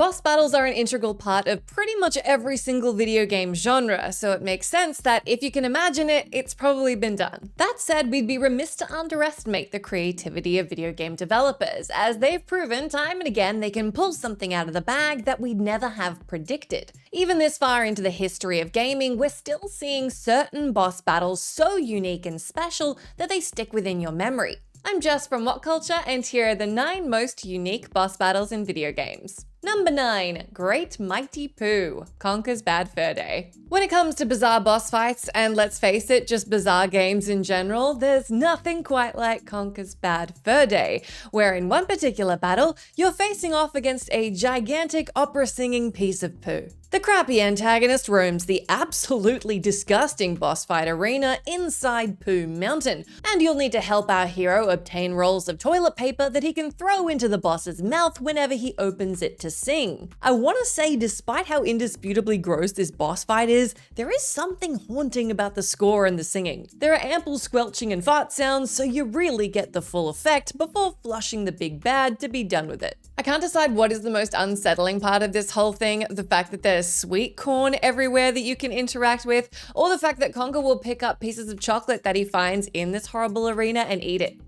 Boss battles are an integral part of pretty much every single video game genre, so it makes sense that if you can imagine it, it's probably been done. That said, we'd be remiss to underestimate the creativity of video game developers, as they've proven time and again they can pull something out of the bag that we'd never have predicted. Even this far into the history of gaming, we're still seeing certain boss battles so unique and special that they stick within your memory. I'm Jess from WhatCulture, and here are the 9 most unique boss battles in video games. Number 9. Great Mighty Poo, Conker's Bad Fur Day. When it comes to bizarre boss fights, and let's face it, just bizarre games in general, there's nothing quite like Conker's Bad Fur Day, where in one particular battle, you're facing off against a gigantic opera-singing piece of poo. The crappy antagonist roams the absolutely disgusting boss fight arena inside Poo Mountain, and you'll need to help our hero obtain rolls of toilet paper that he can throw into the boss's mouth whenever he opens it to sing. I want to say, despite how indisputably gross this boss fight is, there is something haunting about the score and the singing. There are ample squelching and fart sounds, so you really get the full effect before flushing the big bad to be done with it. I can't decide what is the most unsettling part of this whole thing, the fact that there's sweet corn everywhere that you can interact with, or the fact that Conker will pick up pieces of chocolate that he finds in this horrible arena and eat it.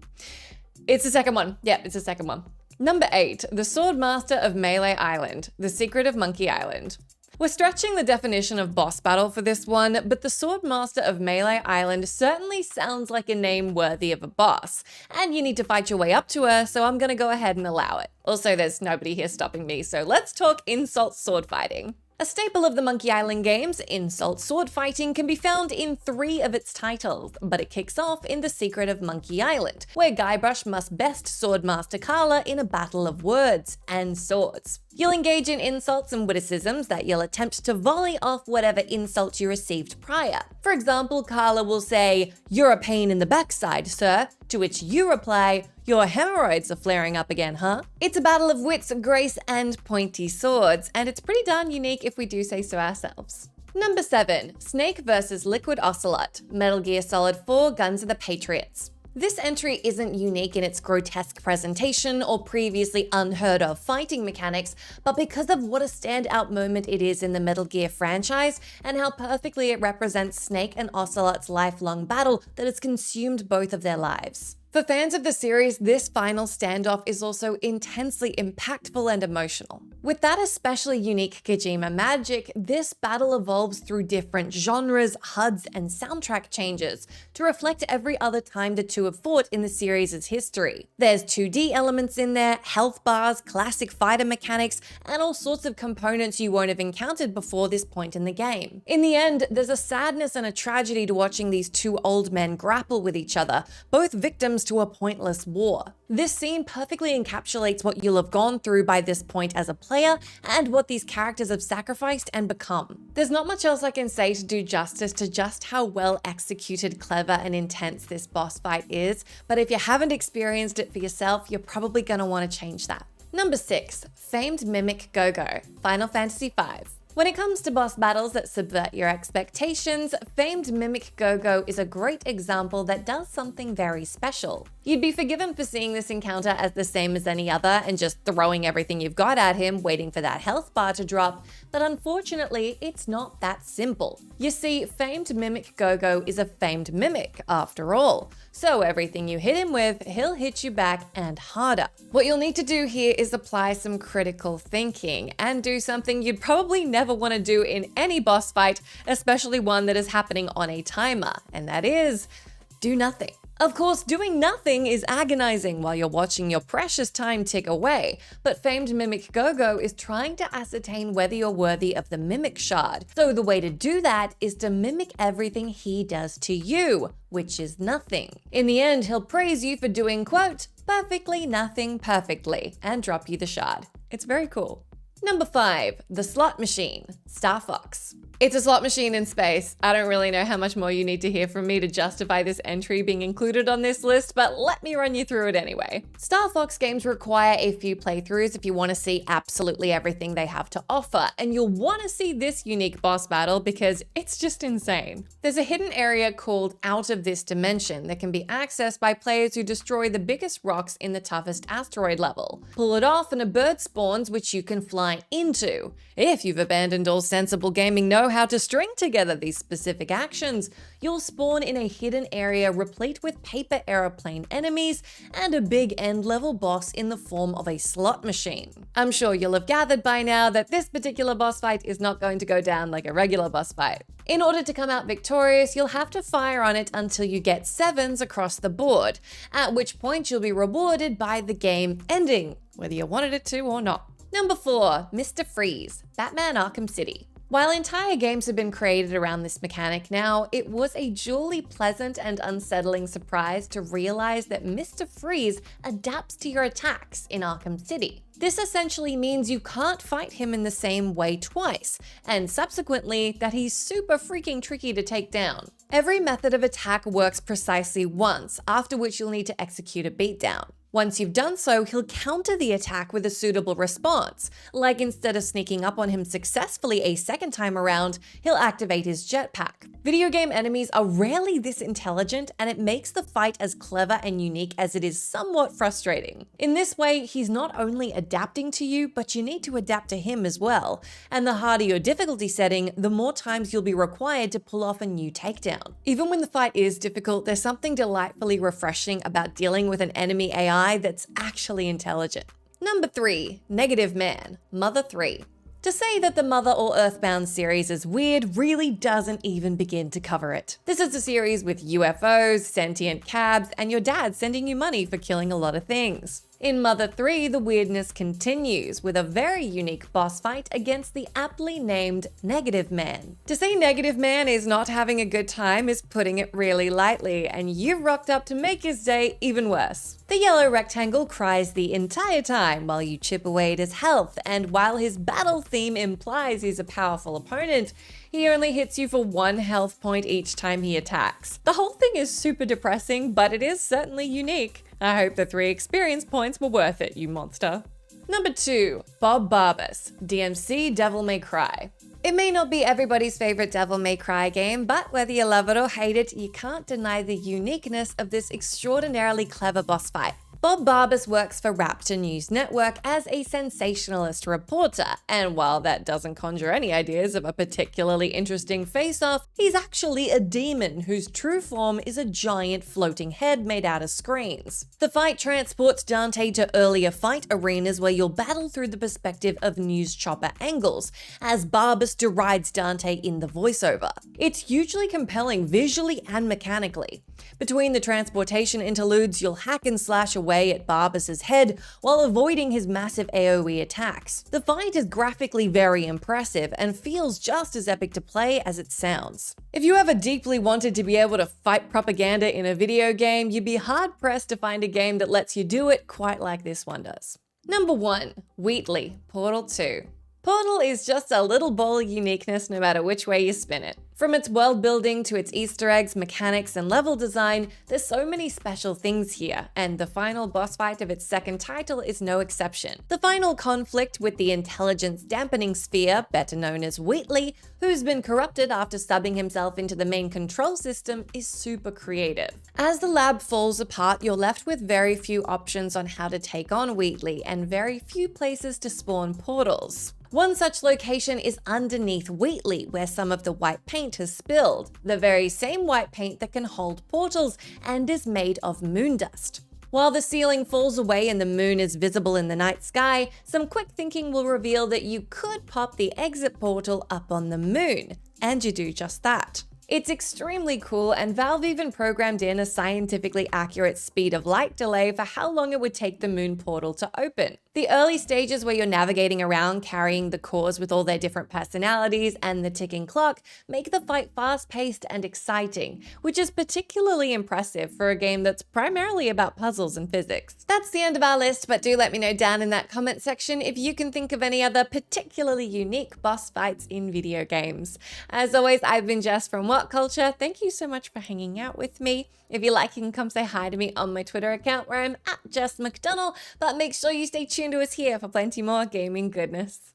It's the second one. Yeah, it's the second one. Number 8. The Swordmaster of Melee Island, The Secret of Monkey Island. We're stretching the definition of boss battle for this one, but the Swordmaster of Melee Island certainly sounds like a name worthy of a boss, and you need to fight your way up to her, so I'm gonna go ahead and allow it. Also, there's nobody here stopping me, so let's talk insult sword fighting. A staple of the Monkey Island games, insult sword fighting can be found in 3 of its titles, but it kicks off in The Secret of Monkey Island, where Guybrush must best Swordmaster Carla in a battle of words and swords. You'll engage in insults and witticisms that you'll attempt to volley off whatever insult you received prior. For example, Carla will say, "You're a pain in the backside, sir," to which you reply, "Your hemorrhoids are flaring up again, huh?" It's a battle of wits, grace, and pointy swords, and it's pretty darn unique if we do say so ourselves. Number 7. Snake vs. Liquid Ocelot, Metal Gear Solid 4 Guns of the Patriots. This entry isn't unique in its grotesque presentation or previously unheard of fighting mechanics, but because of what a standout moment it is in the Metal Gear franchise and how perfectly it represents Snake and Ocelot's lifelong battle that has consumed both of their lives. For fans of the series, this final standoff is also intensely impactful and emotional. With that especially unique Kojima magic, this battle evolves through different genres, HUDs, and soundtrack changes to reflect every other time the two have fought in the series' history. There's 2D elements in there, health bars, classic fighter mechanics, and all sorts of components you won't have encountered before this point in the game. In the end, there's a sadness and a tragedy to watching these 2 old men grapple with each other, both victims to a pointless war. This scene perfectly encapsulates what you'll have gone through by this point as a player and what these characters have sacrificed and become. There's not much else I can say to do justice to just how well executed, clever, and intense this boss fight is, but if you haven't experienced it for yourself, you're probably gonna want to change that. Number 6. Famed Mimic Go-Go, Final Fantasy V. When it comes to boss battles that subvert your expectations, Famed Mimic Go-Go is a great example that does something very special. You'd be forgiven for seeing this encounter as the same as any other and just throwing everything you've got at him, waiting for that health bar to drop, but unfortunately, it's not that simple. You see, Famed Mimic Go-Go is a famed mimic, after all. So everything you hit him with, he'll hit you back and harder. What you'll need to do here is apply some critical thinking and do something you'd probably never want to do in any boss fight, especially one that is happening on a timer, and that is, do nothing. Of course, doing nothing is agonizing while you're watching your precious time tick away, but Famed Mimic Go-Go is trying to ascertain whether you're worthy of the Mimic Shard. So the way to do that is to mimic everything he does to you, which is nothing. In the end, he'll praise you for doing, quote, perfectly nothing perfectly, and drop you the shard. It's very cool. Number 5. The Slot Machine, Star Fox. It's a slot machine in space. I don't really know how much more you need to hear from me to justify this entry being included on this list, but let me run you through it anyway. Star Fox games require a few playthroughs if you want to see absolutely everything they have to offer, and you'll want to see this unique boss battle because it's just insane. There's a hidden area called Out of This Dimension that can be accessed by players who destroy the biggest rocks in the toughest asteroid level. Pull it off and a bird spawns which you can fly into. If you've abandoned all sensible gaming know how to string together these specific actions, you'll spawn in a hidden area replete with paper aeroplane enemies and a big end-level boss in the form of a slot machine. I'm sure you'll have gathered by now that this particular boss fight is not going to go down like a regular boss fight. In order to come out victorious, you'll have to fire on it until you get 7s across the board, at which point you'll be rewarded by the game ending, whether you wanted it to or not. Number 4, Mr. Freeze, Batman Arkham City. While entire games have been created around this mechanic now, it was a dually pleasant and unsettling surprise to realize that Mr. Freeze adapts to your attacks in Arkham City. This essentially means you can't fight him in the same way twice, and subsequently that he's super freaking tricky to take down. Every method of attack works precisely once, after which you'll need to execute a beatdown. Once you've done so, he'll counter the attack with a suitable response, like instead of sneaking up on him successfully a second time around, he'll activate his jetpack. Video game enemies are rarely this intelligent, and it makes the fight as clever and unique as it is somewhat frustrating. In this way, he's not only adapting to you, but you need to adapt to him as well, and the harder your difficulty setting, the more times you'll be required to pull off a new takedown. Even when the fight is difficult, there's something delightfully refreshing about dealing with an enemy AI that's actually intelligent. Number 3, Negative Man, Mother 3. To say that the Mother or Earthbound series is weird really doesn't even begin to cover it. This is a series with UFOs, sentient cabs, and your dad sending you money for killing a lot of things. In Mother 3, the weirdness continues with a very unique boss fight against the aptly named Negative Man. To say Negative Man is not having a good time is putting it really lightly, and you've rocked up to make his day even worse. The yellow rectangle cries the entire time while you chip away at his health, and while his battle theme implies he's a powerful opponent, he only hits you for 1 health point each time he attacks. The whole thing is super depressing, but it is certainly unique. I hope the 3 experience points were worth it, you monster. Number 2, Bobbus DMC Devil May Cry. It may not be everybody's favorite Devil May Cry game, but whether you love it or hate it, you can't deny the uniqueness of this extraordinarily clever boss fight. Bobbus works for Raptor News Network as a sensationalist reporter, and while that doesn't conjure any ideas of a particularly interesting face-off, he's actually a demon whose true form is a giant floating head made out of screens. The fight transports Dante to earlier fight arenas where you'll battle through the perspective of news chopper angles, as Bobbus derides Dante in the voiceover. It's hugely compelling visually and mechanically. Between the transportation interludes, you'll hack and slash away at Bobbus's head while avoiding his massive AoE attacks. The fight is graphically very impressive and feels just as epic to play as it sounds. If you ever deeply wanted to be able to fight propaganda in a video game, you'd be hard-pressed to find a game that lets you do it quite like this one does. Number 1, Wheatley, Portal 2. Portal is just a little ball of uniqueness no matter which way you spin it. From its world building to its Easter eggs, mechanics, and level design, there's so many special things here, and the final boss fight of its second title is no exception. The final conflict with the intelligence dampening sphere, better known as Wheatley, who's been corrupted after subbing himself into the main control system, is super creative. As the lab falls apart, you're left with very few options on how to take on Wheatley, and very few places to spawn portals. One such location is underneath Wheatley, where some of the white paint has spilled, the very same white paint that can hold portals and is made of moon dust. While the ceiling falls away and the moon is visible in the night sky, some quick thinking will reveal that you could pop the exit portal up on the moon, and you do just that. It's extremely cool, and Valve even programmed in a scientifically accurate speed of light delay for how long it would take the moon portal to open. The early stages where you're navigating around carrying the cores with all their different personalities and the ticking clock make the fight fast-paced and exciting, which is particularly impressive for a game that's primarily about puzzles and physics. That's the end of our list, but do let me know down in that comment section if you can think of any other particularly unique boss fights in video games. As always, I've been Jess from WhatCulture. Thank you so much for hanging out with me. If you like, you can come say hi to me on my Twitter account where I'm @JessMcDonnell, but make sure you stay tuned to us here for plenty more gaming goodness.